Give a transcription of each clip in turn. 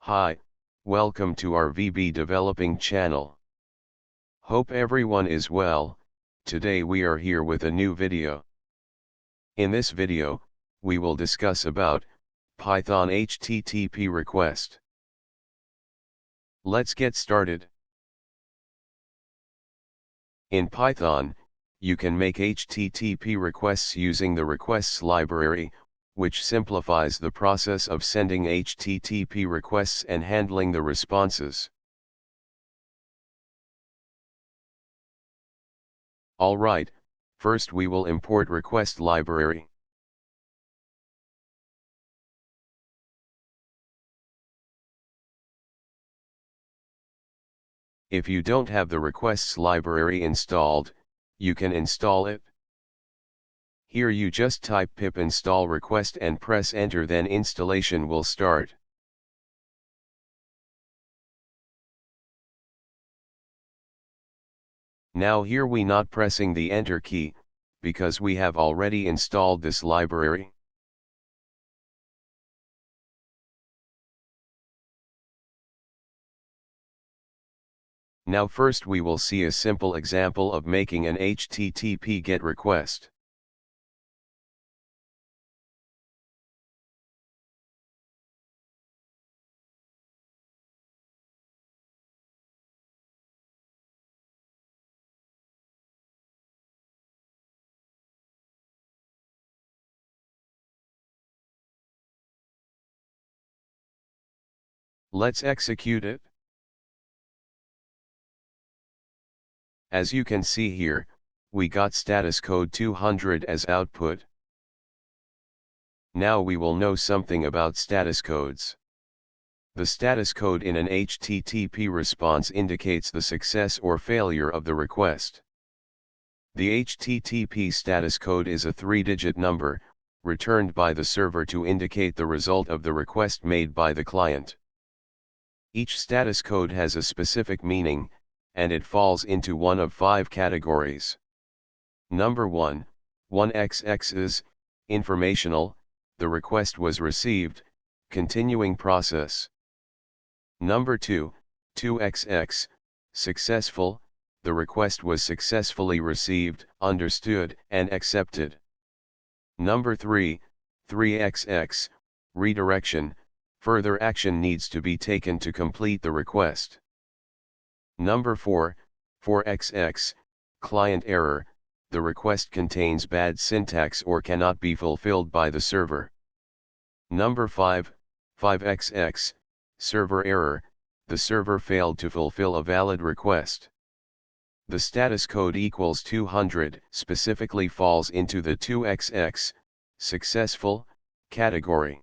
Hi, welcome to our VB Developing channel. Hope everyone is well. Today we are here with a new video. In this video, we will discuss about Python HTTP request. Let's get started. In Python, you can make HTTP requests using the requests library, which simplifies the process of sending HTTP requests and handling the responses. Alright, first we will import request library. If you don't have the requests library installed, you can install it. Here you just type pip install request and press enter, then installation will start. Now here we not pressing the enter key, because we have already installed this library. Now first we will see a simple example of making an HTTP GET request. Let's execute it. As you can see here, we got status code 200 as output. Now we will know something about status codes. The status code in an HTTP response indicates the success or failure of the request. The HTTP status code is a 3-digit number, returned by the server to indicate the result of the request made by the client. Each status code has a specific meaning, and it falls into one of 5 categories. Number 1, 1XX is informational, the request was received, continuing process. Number 2, 2XX, successful, the request was successfully received, understood, and accepted. Number 3, 3XX, redirection, further action needs to be taken to complete the request. Number 4, 4XX, client error, the request contains bad syntax or cannot be fulfilled by the server. Number 5, 5XX, server error, the server failed to fulfill a valid request. The status code equals 200 specifically falls into the 2XX, successful, category.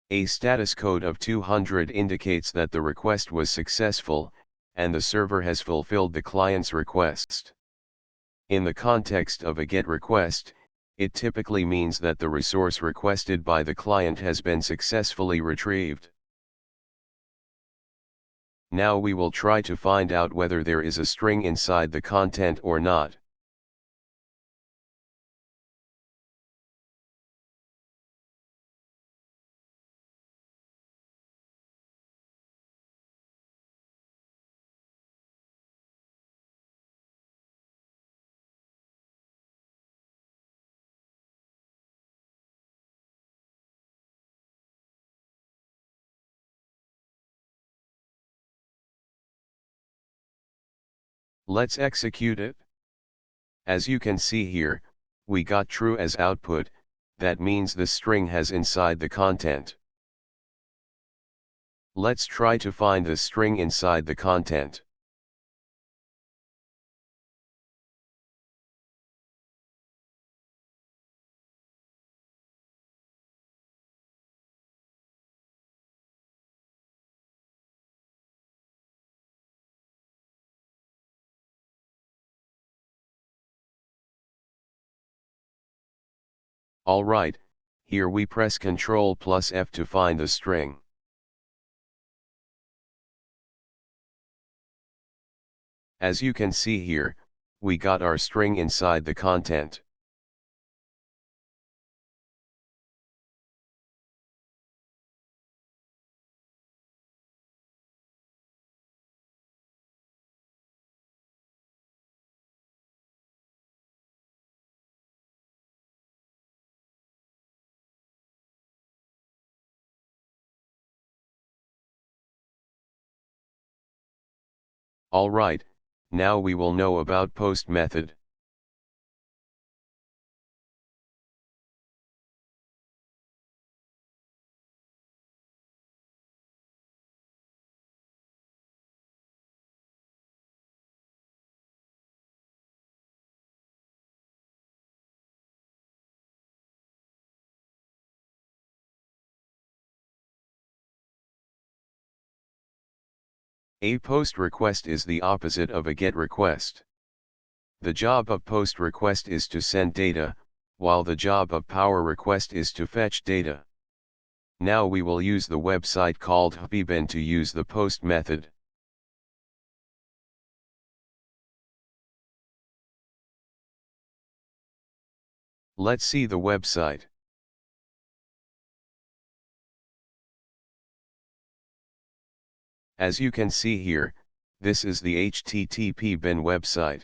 A status code of 200 indicates that the request was successful, and the server has fulfilled the client's request. In the context of a GET request, it typically means that the resource requested by the client has been successfully retrieved. Now we will try to find out whether there is a string inside the content or not. Let's execute it. As you can see here, we got true as output, that means the string has inside the content. Let's try to find the string inside the content. Alright, here we press Ctrl plus F to find the string. As you can see here, we got our string inside the content. Alright, now we will know about post method. A post request is the opposite of a GET request. The job of post request is to send data, while the job of power request is to fetch data. Now we will use the website called hpben to use the post method. Let's see the website. As you can see here, this is the HTTP bin website.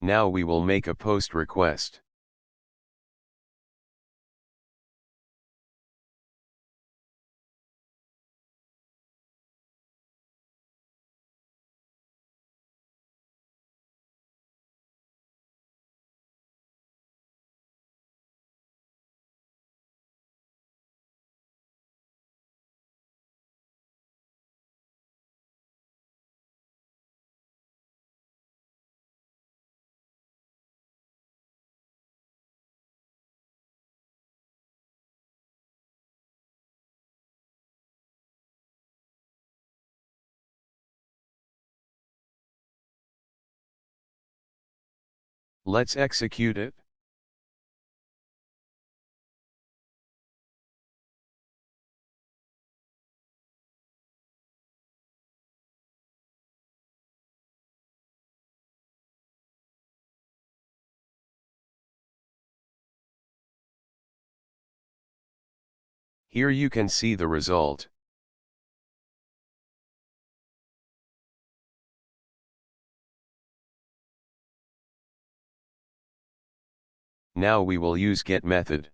Now we will make a post request. Let's execute it. Here you can see the result. Now we will use get method.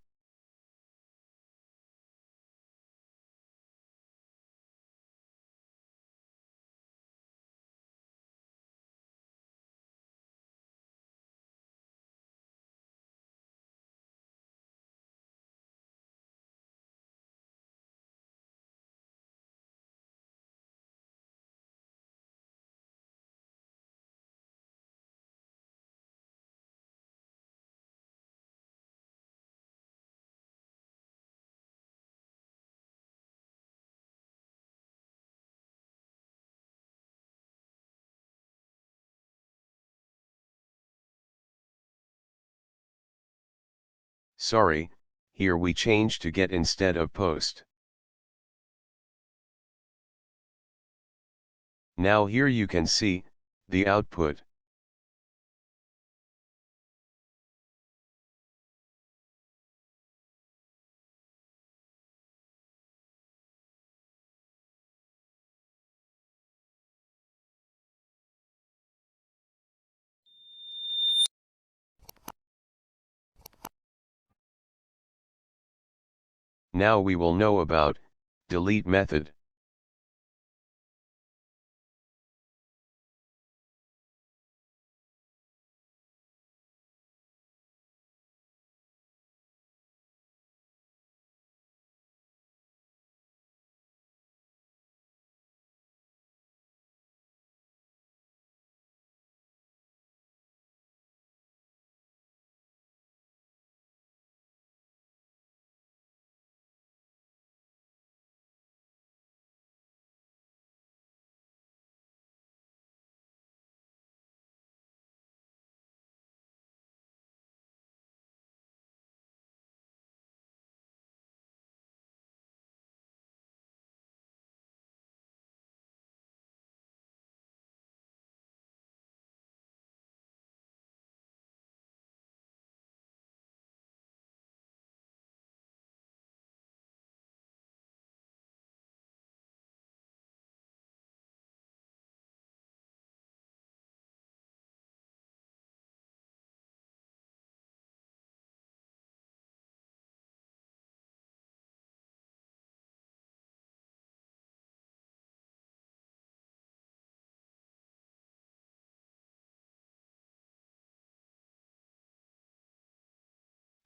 Sorry, here we change to get instead of post. Now here you can see the output. Now we will know about delete method.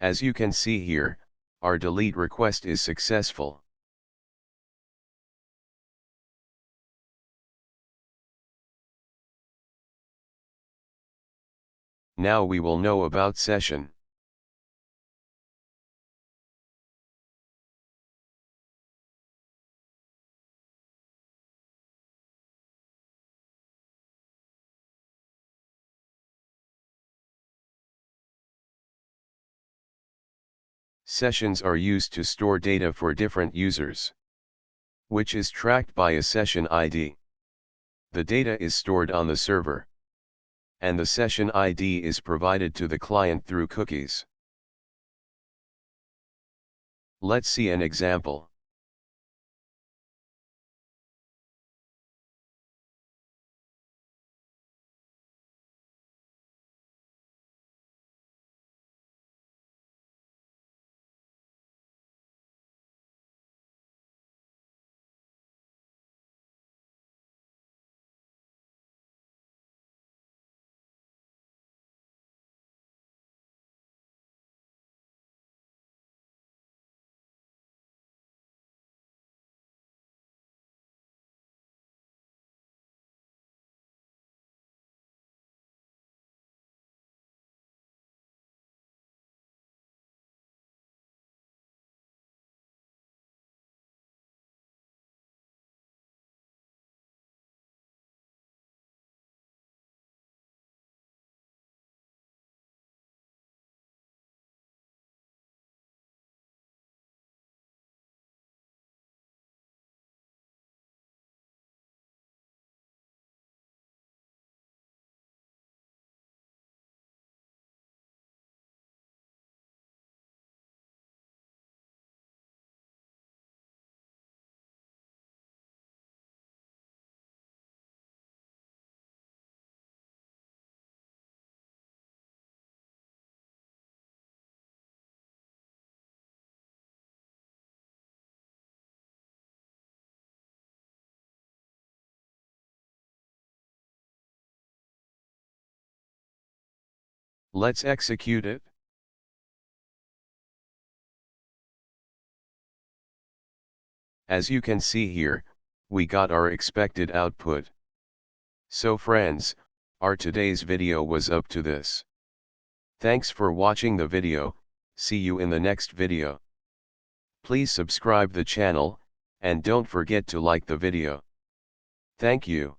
As you can see here, our delete request is successful. Now we will know about session. Sessions are used to store data for different users, which is tracked by a session ID. The data is stored on the server, and the session ID is provided to the client through cookies. Let's see an example. Let's execute it. As you can see here, we got our expected output. So friends, our today's video was up to this. Thanks for watching the video, see you in the next video. Please subscribe the channel, and don't forget to like the video. Thank you.